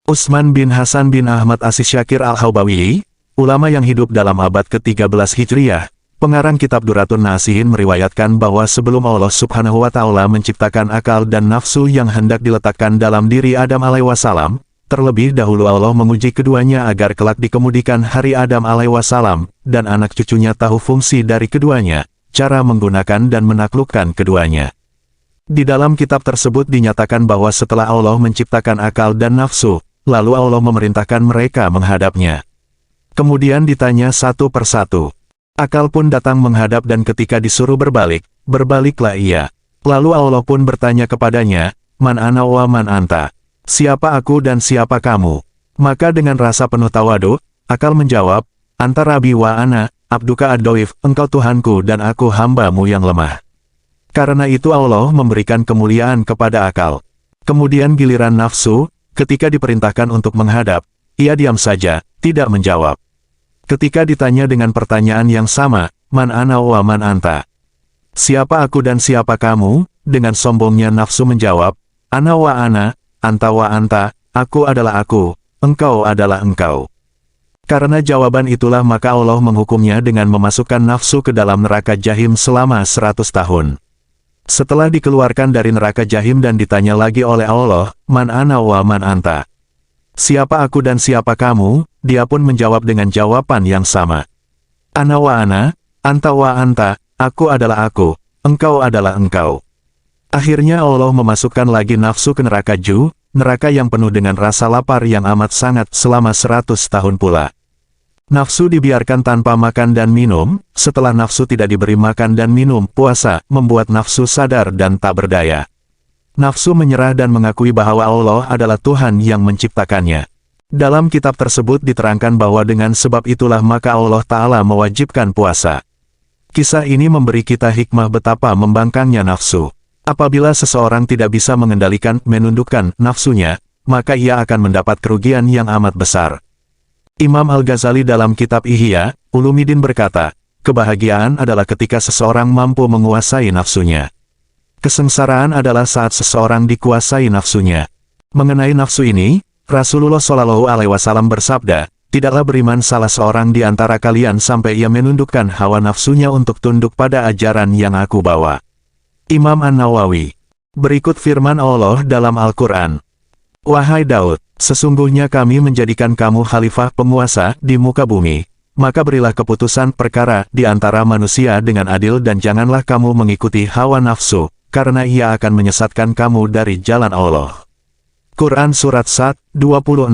Utsman bin Hasan bin Ahmad As-Syakir Al-Haubawi, ulama yang hidup dalam abad ke-13 Hijriah, pengarang kitab Duratun Nasihin meriwayatkan bahwa sebelum Allah Subhanahu wa Ta'ala menciptakan akal dan nafsu yang hendak diletakkan dalam diri Adam alaihissalam, terlebih dahulu Allah menguji keduanya agar kelak dikemudikan hari Adam alaihissalam, dan anak cucunya tahu fungsi dari keduanya, cara menggunakan dan menaklukkan keduanya. Di dalam kitab tersebut dinyatakan bahwa setelah Allah menciptakan akal dan nafsu, lalu Allah memerintahkan mereka menghadapnya. Kemudian ditanya satu persatu. Akal pun datang menghadap dan ketika disuruh berbalik, berbaliklah ia. Lalu Allah pun bertanya kepadanya, Man ana wa man anta? Siapa aku dan siapa kamu? Maka dengan rasa penuh tawadu, akal menjawab, Anta Rabbi wa ana, abduka ad-doif, engkau Tuhanku dan aku hambamu yang lemah. Karena itu Allah memberikan kemuliaan kepada akal. Kemudian giliran nafsu, ketika diperintahkan untuk menghadap, ia diam saja, tidak menjawab. Ketika ditanya dengan pertanyaan yang sama, Man ana wa man anta? Siapa aku dan siapa kamu? Dengan sombongnya nafsu menjawab, Ana wa ana, anta wa anta, aku adalah aku, engkau adalah engkau. Karena jawaban itulah maka Allah menghukumnya dengan memasukkan nafsu ke dalam neraka Jahim selama 100 tahun. Setelah dikeluarkan dari neraka Jahim dan ditanya lagi oleh Allah, Man ana wa man anta? Siapa aku dan siapa kamu? Dia pun menjawab dengan jawaban yang sama. Ana wa ana, anta wa anta, aku adalah aku, engkau adalah engkau. Akhirnya Allah memasukkan lagi nafsu ke neraka Ju, neraka yang penuh dengan rasa lapar yang amat sangat selama 100 tahun pula. Nafsu dibiarkan tanpa makan dan minum, setelah nafsu tidak diberi makan dan minum, puasa, membuat nafsu sadar dan tak berdaya. Nafsu menyerah dan mengakui bahwa Allah adalah Tuhan yang menciptakannya. Dalam kitab tersebut diterangkan bahwa dengan sebab itulah maka Allah Ta'ala mewajibkan puasa. Kisah ini memberi kita hikmah betapa membangkangnya nafsu. Apabila seseorang tidak bisa mengendalikan, menundukkan nafsunya, maka ia akan mendapat kerugian yang amat besar. Imam Al-Ghazali dalam kitab Ihya Ulumuddin berkata, kebahagiaan adalah ketika seseorang mampu menguasai nafsunya. Kesengsaraan adalah saat seseorang dikuasai nafsunya. Mengenai nafsu ini, Rasulullah Shallallahu Alaihi Wasallam bersabda, tidaklah beriman salah seorang di antara kalian sampai ia menundukkan hawa nafsunya untuk tunduk pada ajaran yang aku bawa. Imam An-Nawawi. Berikut firman Allah dalam Al-Quran. Wahai Daud, sesungguhnya kami menjadikan kamu khalifah penguasa di muka bumi, maka berilah keputusan perkara di antara manusia dengan adil dan janganlah kamu mengikuti hawa nafsu, karena ia akan menyesatkan kamu dari jalan Allah. Quran Surat Sad, 26.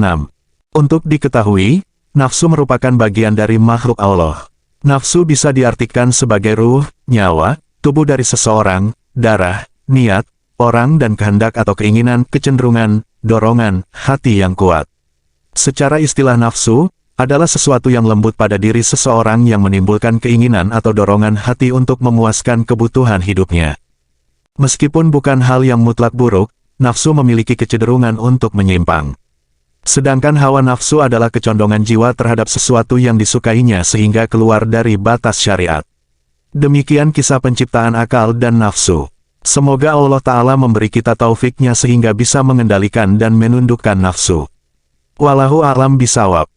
Untuk diketahui, nafsu merupakan bagian dari makhluk Allah. Nafsu bisa diartikan sebagai ruh, nyawa, tubuh dari seseorang, darah, niat, orang dan kehendak atau keinginan, kecenderungan, dorongan, hati yang kuat. Secara istilah nafsu, adalah sesuatu yang lembut pada diri seseorang yang menimbulkan keinginan atau dorongan hati untuk memuaskan kebutuhan hidupnya. Meskipun bukan hal yang mutlak buruk, nafsu memiliki kecenderungan untuk menyimpang. Sedangkan hawa nafsu adalah kecondongan jiwa terhadap sesuatu yang disukainya sehingga keluar dari batas syariat. Demikian kisah penciptaan akal dan nafsu. Semoga Allah Ta'ala memberi kita taufiknya sehingga bisa mengendalikan dan menundukkan nafsu. Wallahu a'lam bishawab.